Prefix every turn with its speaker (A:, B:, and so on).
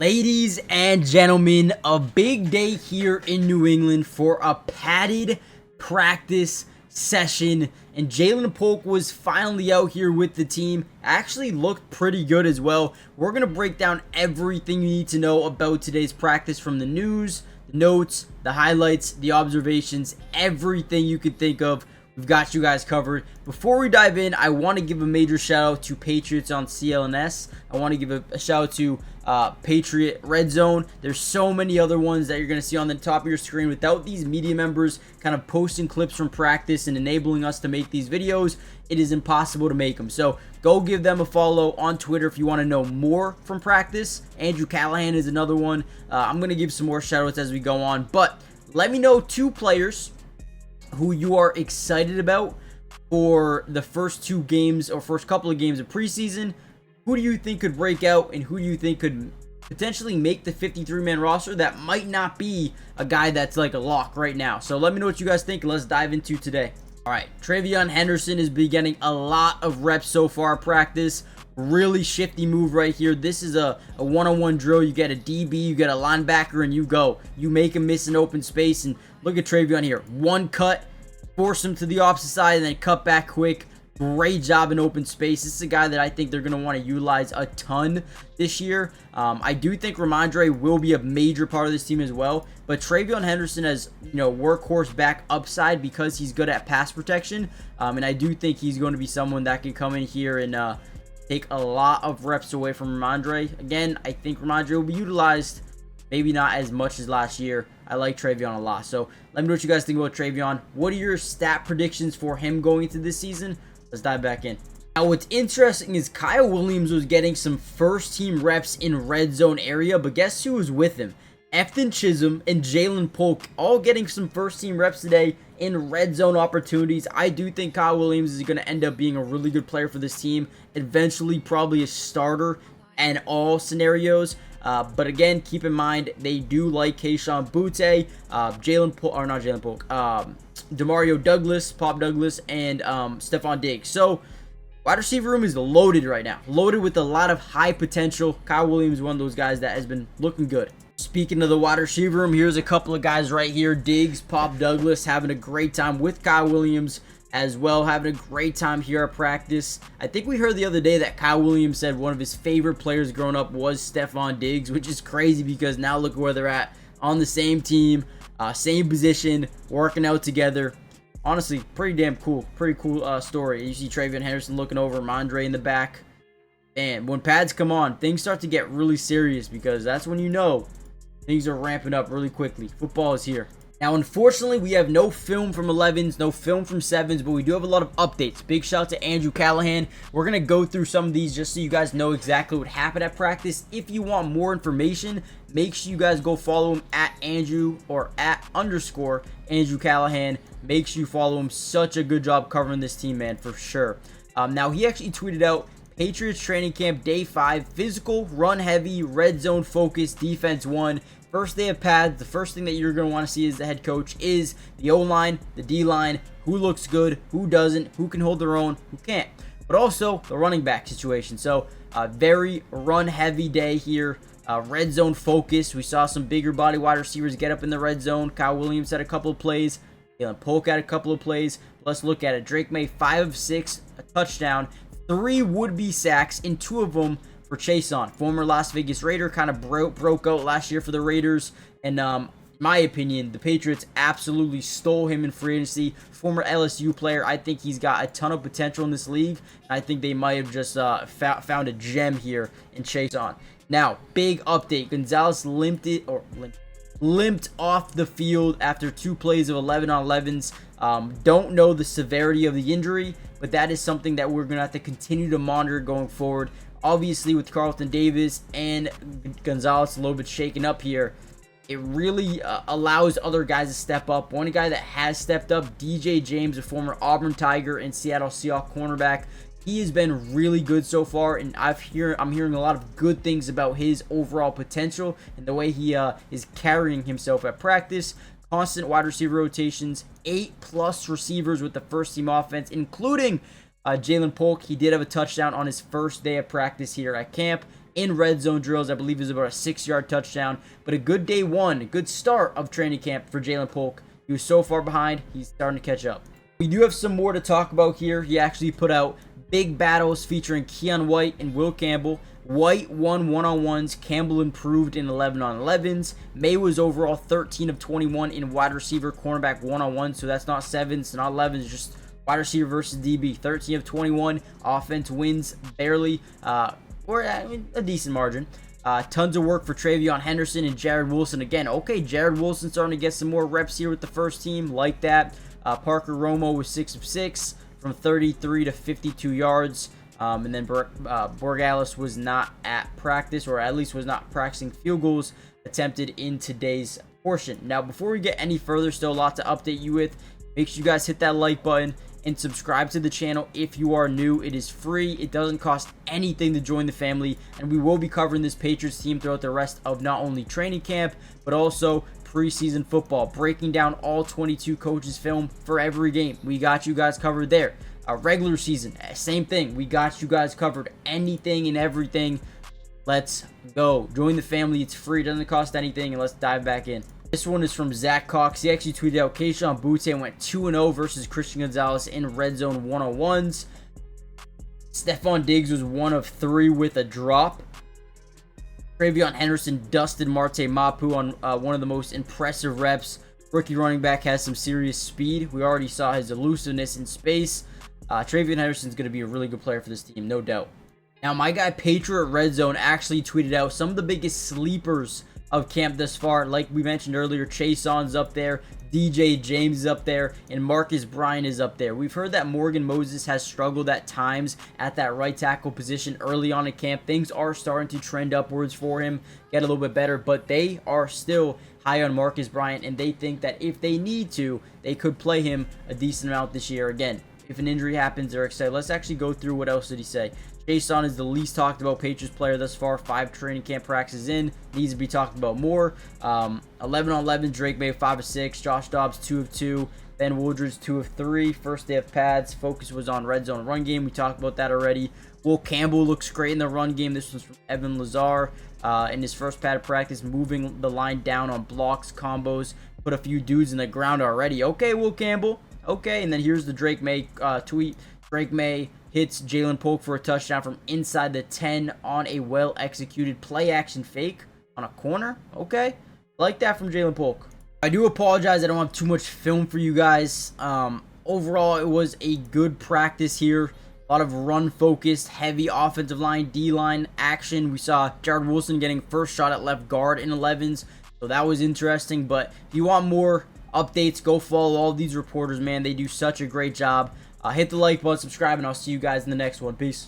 A: Ladies and gentlemen, a big day here in New England for a padded practice session, and Jalen Polk was finally out here with the team. Actually looked pretty good as well. We're going to break down everything you need to know about today's practice, from the news, the notes, the highlights, the observations, everything you could think of. We've got you guys covered. Before we dive in, I want to give a major shout out to Patriots on CLNS. I want to give a shout out to Patriot Red Zone. There's so many other ones that you're going to see on the top of your screen. Without these media members kind of posting clips from practice and enabling us to make these videos, it is impossible to make them. So go give them a follow on Twitter if you want to know more from practice. Andrew Callahan is another one. I'm going to give some more shout outs as we go on. But let me know two players who you are excited about for the first two games or first couple of games of preseason. Who do you think could break out, and who do you think could potentially make the 53-man roster that might not be a guy that's like a lock right now? So let me know what you guys think, and let's dive into today. All right, Tayvon Henderson has been getting a lot of reps so far at practice. Really shifty move right here. This is a one-on-one drill. You get a DB, you get a linebacker, and you go. You make him miss an open space, and look at Tayvon here. One cut, force him to the opposite side, and then cut back quick. Great job in open space. This is a guy that I think they're going to want to utilize a ton this year. I do think Ramondre will be a major part of this team as well. But Tayvon Henderson has, workhorse back upside because he's good at pass protection. And I do think he's going to be someone that can come in here and take a lot of reps away from Ramondre. Again, I think Ramondre will be utilized, maybe not as much as last year. I like Tayvon a lot. So let me know what you guys think about Tayvon. What are your stat predictions for him going into this season? Let's dive back in. Now, what's interesting is Kyle Williams was getting some first-team reps in red zone area, but guess who was with him? Efton Chisholm and Jalen Polk all getting some first-team reps today in red zone opportunities. I do think Kyle Williams is going to end up being a really good player for this team. Eventually, probably a starter in all scenarios. But again, keep in mind, they do like Kayshon Boutte, Demario Douglas, Pop Douglas, and Stephon Diggs. So, wide receiver room is loaded right now. Loaded with a lot of high potential. Kyle Williams is one of those guys that has been looking good. Speaking of the wide receiver room, here's a couple of guys right here. Diggs, Pop Douglas having a great time with Kyle Williams as well, having a great time here at practice. I think we heard the other day that Kyle Williams said one of his favorite players growing up was Stephon Diggs, which is crazy because now look where they're at, on the same team, same position, working out together. Honestly, pretty damn cool. Pretty cool story. You see Tayvon Henderson looking over Ramondre in the back. And when pads come on, things start to get really serious because that's when you know things are ramping up really quickly. Football is here. Now, unfortunately, we have no film from 11s, no film from 7s, but we do have a lot of updates. Big shout out to Andrew Callahan. We're going to go through some of these just so you guys know exactly what happened at practice. If you want more information, make sure you guys go follow him at Andrew or at _ Andrew Callahan. Make sure you follow him. Such a good job covering this team, man, for sure. Now, he actually tweeted out, Patriots training camp day 5, physical, run heavy, red zone focus, defense 1. First day of pads, the first thing that you're going to want to see as the head coach is the O-line, the D-line, who looks good, who doesn't, who can hold their own, who can't. But also the running back situation. So, very run-heavy day here. Red zone focus. We saw some bigger body wide receivers get up in the red zone. Kyle Williams had a couple of plays. Jalen Polk had a couple of plays. Let's look at it. Drake May, 5 of 6, a touchdown, 3 would-be sacks, and 2 of them for Chason, former Las Vegas Raider, kind of broke out last year for the Raiders. And in my opinion, the Patriots absolutely stole him in free agency. Former LSU player. I think he's got a ton of potential in this league. I think they might have just found a gem here in Chason. Now, big update. Gonzalez limped off the field after 2 plays of 11 on 11s. Don't know the severity of the injury, but that is something that we're going to have to continue to monitor going forward. Obviously, with Carlton Davis and Gonzalez a little bit shaken up here, it really allows other guys to step up. One guy that has stepped up, DJ James, a former Auburn Tiger and Seattle Seahawks cornerback. He has been really good so far, and I'm hearing a lot of good things about his overall potential and the way he is carrying himself at practice. Constant wide receiver rotations, 8+ receivers with the first team offense, including Jalen Polk. He did have a touchdown on his first day of practice here at camp. in red zone drills. I believe it was about a 6-yard touchdown. But a good day one, a good start of training camp for Jalen Polk. He was so far behind, he's starting to catch up. We do have some more to talk about here. He actually put out big battles featuring Keon White and Will Campbell. White won one-on-ones. Campbell improved in 11-on-11s. May was overall 13 of 21 in wide receiver cornerback one-on-one. So that's not 7s, not 11s, just wide receiver versus DB. 13 of 21. Offense wins barely, or a decent margin. Tons of work for Tayvon Henderson and Jared Wilson. Again, okay, Jared Wilson starting to get some more reps here with the first team. Like that. Parker Romo was 6 of 6 from 33 to 52 yards. And then Borgalis was not at practice, or at least was not practicing field goals attempted in today's portion. Now, before we get any further, still a lot to update you with. Make sure you guys hit that like button and subscribe to the channel if you are new. It is free. It doesn't cost anything to join the family, and we will be covering this Patriots team throughout the rest of not only training camp, but also preseason football, breaking down all 22 coaches' film for every game. We got you guys covered there. Regular season, same thing. We got you guys covered. Anything and everything. Let's go. Join the family. It's free. It doesn't cost anything. And let's dive back in. This one is from Zach Cox. He actually tweeted out Kayshon Boutte went 2-0 versus Christian Gonzalez in red zone one-on-ones. Stephon Diggs was 1 of 3 with a drop. Tayvon Henderson dusted Marte Mapu on one of the most impressive reps. Rookie running back has some serious speed. We already saw his elusiveness in space. Tayvon Henderson is going to be a really good player for this team, no doubt. Now, my guy Patriot Red Zone actually tweeted out some of the biggest sleepers of camp thus far. Like we mentioned earlier, Chaseon's up there, DJ James is up there, and Marcus Bryant is up there. We've heard that Morgan Moses has struggled at times at that right tackle position early on in camp. Things are starting to trend upwards for him, get a little bit better, but they are still high on Marcus Bryant, and they think that if they need to, they could play him a decent amount this year. Again, if an injury happens, they're excited. Let's actually go through what else did he say. Chaseon is the least talked about Patriots player thus far. 5 training camp practices in. Needs to be talked about more. 11-on-11, Drake May 5 of 6. Josh Dobbs 2 of 2. Ben Woodridge 2 of 3. First day of pads. Focus was on red zone run game. We talked about that already. Will Campbell looks great in the run game. This was from Evan Lazar in his first pad practice, moving the line down on blocks, combos. Put a few dudes in the ground already. Okay, Will Campbell. Okay, and then here's the Drake May tweet. Drake May hits Jalen Polk for a touchdown from inside the 10 on a well-executed play-action fake on a corner. Okay, like that from Jalen Polk. I do apologize. I don't have too much film for you guys. Overall, it was a good practice here. A lot of run-focused, heavy offensive line, D-line action. We saw Jared Wilson getting first shot at left guard in 11s, so that was interesting. But if you want more updates, go follow all these reporters, man. They do such a great job. Hit the like button, subscribe, and I'll see you guys in the next one. Peace.